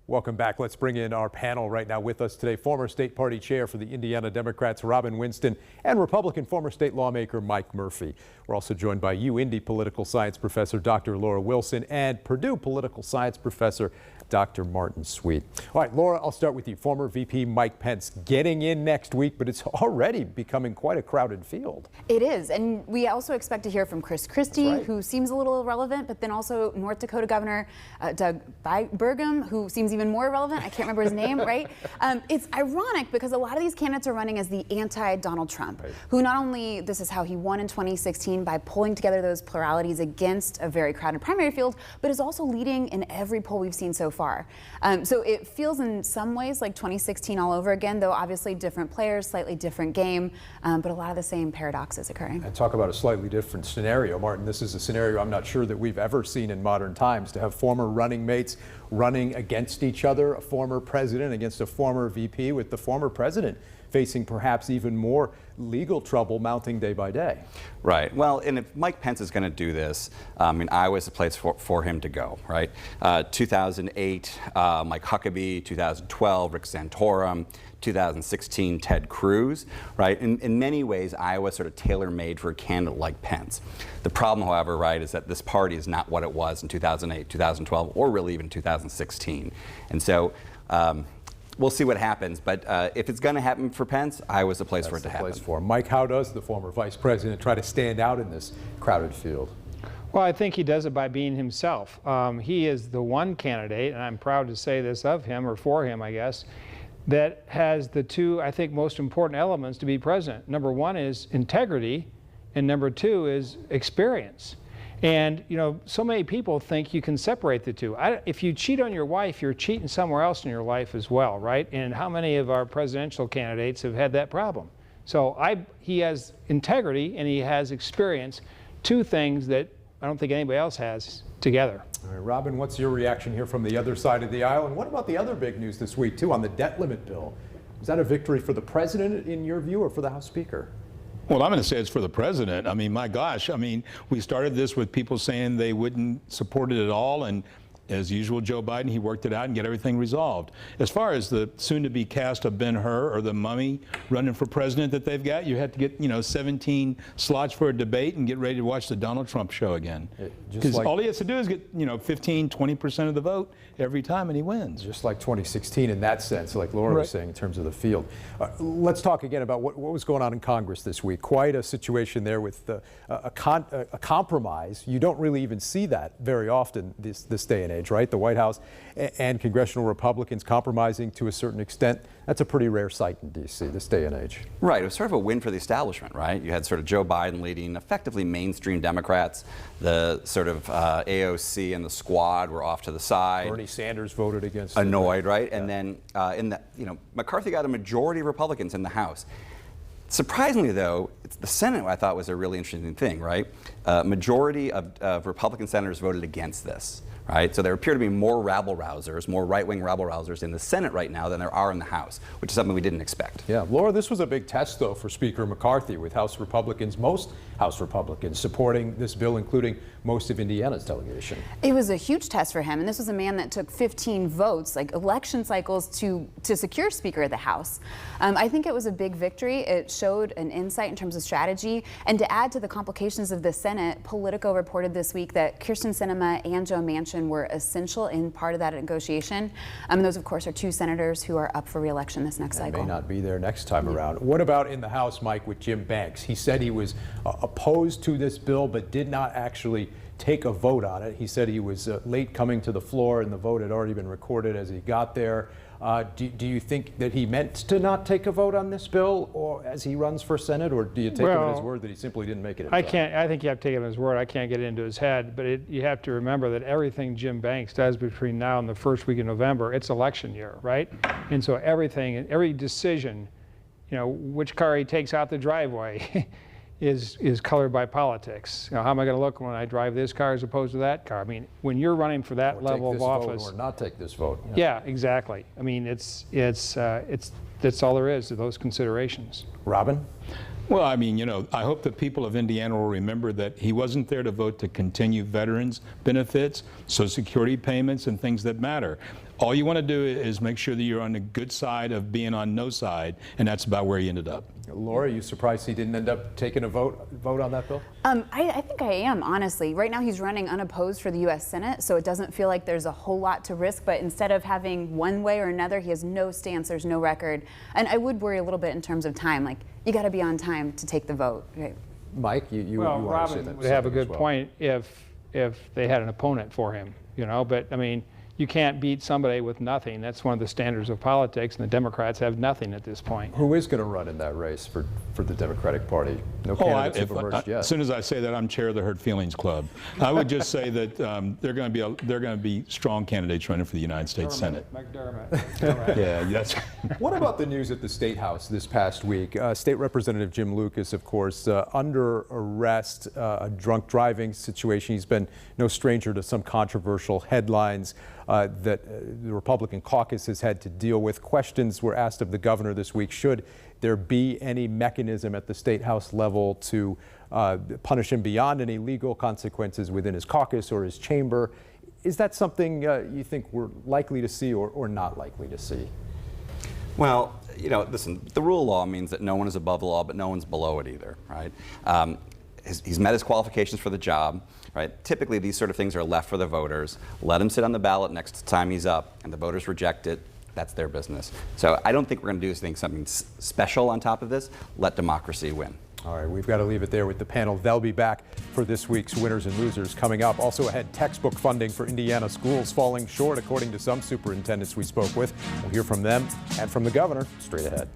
Welcome back. Let's bring in our panel right now. With us today, former state party chair for the Indiana Democrats, Robin Winston, and Republican former state lawmaker Mike Murphy. We're also joined by UIndy political science professor Dr. Laura Wilson and Purdue political science professor Dr. Martin Sweet. All right, Laura, I'll start with you. Former VP Mike Pence getting in next week, but it's already becoming quite a crowded field. It is, and we also expect to hear from Chris Christie, right, who seems a little irrelevant, but then also North Dakota Governor Doug Burgum, who seems even more irrelevant. I can't remember his name, right? It's ironic because a lot of these candidates are running as the anti-Donald Trump, right, who not only this is how he won in 2016 by pulling together those pluralities against a very crowded primary field, but is also leading in every poll we've seen so far. So it feels in some ways like 2016 all over again, though obviously different players, slightly different game, but a lot of the same paradoxes occurring. And talk about a slightly different scenario, Martin. This is a scenario I'm not sure that we've ever seen in modern times, to have former running mates running against each other, a former president against a former VP, with the former president facing perhaps even more legal trouble mounting day by day. Right. Well, and if Mike Pence is going to do this, Iowa's the place for him to go, right? 2008, Mike Huckabee, 2012, Rick Santorum, 2016, Ted Cruz, right? In many ways, Iowa sort of tailor-made for a candidate like Pence. The problem, however, right, is that this party is not what it was in 2008, 2012, or really even 2016. And so, we'll see what happens, but if it's going to happen for Pence, Iowa's the place for it to happen. For him. Mike, how does the former vice president try to stand out in this crowded field? Well, I think he does it by being himself. He is the one candidate, and I'm proud to say this of him, or for him, I guess, that has the two, I think, most important elements to be president. Number one is integrity, and number two is experience. And, you know, so many people think you can separate the two. If you cheat on your wife, you're cheating somewhere else in your life as well, right? And how many of our presidential candidates have had that problem? So he has integrity and he has experience, two things that I don't think anybody else has together. All right, Robin, what's your reaction here from the other side of the aisle? And what about the other big news this week, too, on the debt limit bill? Is that a victory for the president, in your view, or for the House Speaker? Well, I'm going to say it's for the president. I mean, my gosh. I mean, we started this with people saying they wouldn't support it at all, and as usual, Joe Biden, he worked it out and get everything resolved. As far as the soon-to-be cast of Ben-Hur or the mummy running for president that they've got, you have to get, 17 slots for a debate and get ready to watch the Donald Trump show again. Because all he has to do is get, 15, 20% of the vote every time, and he wins. Just like 2016 in that sense, like Laura was saying, in terms of the field. Let's talk again about what was going on in Congress this week. Quite a situation there with a compromise. You don't really even see that very often this day and age, right? The White House and congressional Republicans compromising to a certain extent. That's a pretty rare sight in D.C. this day and age. Right. It was sort of a win for the establishment, right? You had sort of Joe Biden leading effectively mainstream Democrats. The sort of AOC and the squad were off to the side. Bernie Sanders voted against annoyed, right? Yeah. And then McCarthy got a majority of Republicans in the House. Surprisingly, though, the Senate, I thought, was a really interesting thing, right? Majority of Republican senators voted against this, right? So there appear to be more rabble-rousers, more right-wing rabble-rousers in the Senate right now than there are in the House, which is something we didn't expect. Yeah, Laura, this was a big test, though, for Speaker McCarthy, with House Republicans, most House Republicans, supporting this bill, including most of Indiana's delegation. It was a huge test for him, and this was a man that took 15 votes, like election cycles, to secure Speaker of the House. I think it was a big victory. It showed an insight in terms of strategy, and to add to the complications of the Senate, Politico reported this week that Kyrsten Sinema and Joe Manchin were essential in part of that negotiation. Those, of course, are two senators who are up for re-election this next cycle. May not be there next time around. What about in the House, Mike, with Jim Banks? He said he was opposed to this bill, but did not actually take a vote on it. He said he was late coming to the floor, and the vote had already been recorded as he got there. Do you think that he meant to not take a vote on this bill, or as he runs for Senate, or do you take him at his word that he simply didn't make it? I think you have to take him at his word. I can't get into his head, but you have to remember that everything Jim Banks does between now and the first week of November, it's election year, right? And so every decision, which car he takes out the driveway is colored by politics. How am I going to look when I drive this car as opposed to that car? I mean, when you're running for that level of office, or not take this vote. Yeah, exactly. I mean, that's all there is to those considerations. Robin? Well, I mean, I hope the people of Indiana will remember that he wasn't there to vote to continue veterans benefits, Social Security payments, and things that matter. All you want to do is make sure that you're on the good side of being on no side, and that's about where he ended up. Laura, are you surprised he didn't end up taking a vote on that bill? I think I am, honestly. Right now he's running unopposed for the U.S. Senate, so it doesn't feel like there's a whole lot to risk, but instead of having one way or another, he has no stance, there's no record. And I would worry a little bit in terms of time. Like, you got to be on time to take the vote. Right? Mike, you Well, want to say Robin that would have a something as good well. point if they had an opponent for him, you know, but I mean, you can't beat somebody with nothing. That's one of the standards of politics, and the Democrats have nothing at this point. Who is going to run in that race for the Democratic Party? No candidates have emerged yet. As soon as I say that, I'm chair of the Hurt Feelings Club. I would just say that they're going to be strong candidates running for the United States Senate. McDermott. Yeah, that's. What about the news at the State House this past week? State Representative Jim Lucas, of course, under arrest, a drunk driving situation. He's been no stranger to some controversial headlines that the Republican caucus has had to deal with. Questions were asked of the governor this week. Should there be any mechanism at the State House level to punish him beyond any legal consequences within his caucus or his chamber? Is that something you think we're likely to see or not likely to see? Well, you know, listen, the rule of law means that no one is above the law, but no one's below it either, right? He's met his qualifications for the job, right? Typically, these sort of things are left for the voters. Let him sit on the ballot next time he's up, and the voters reject it. That's their business. So I don't think we're going to do something special on top of this. Let democracy win. All right, we've got to leave it there with the panel. They'll be back for this week's winners and losers coming up. Also ahead, textbook funding for Indiana schools falling short, according to some superintendents we spoke with. We'll hear from them and from the governor straight ahead.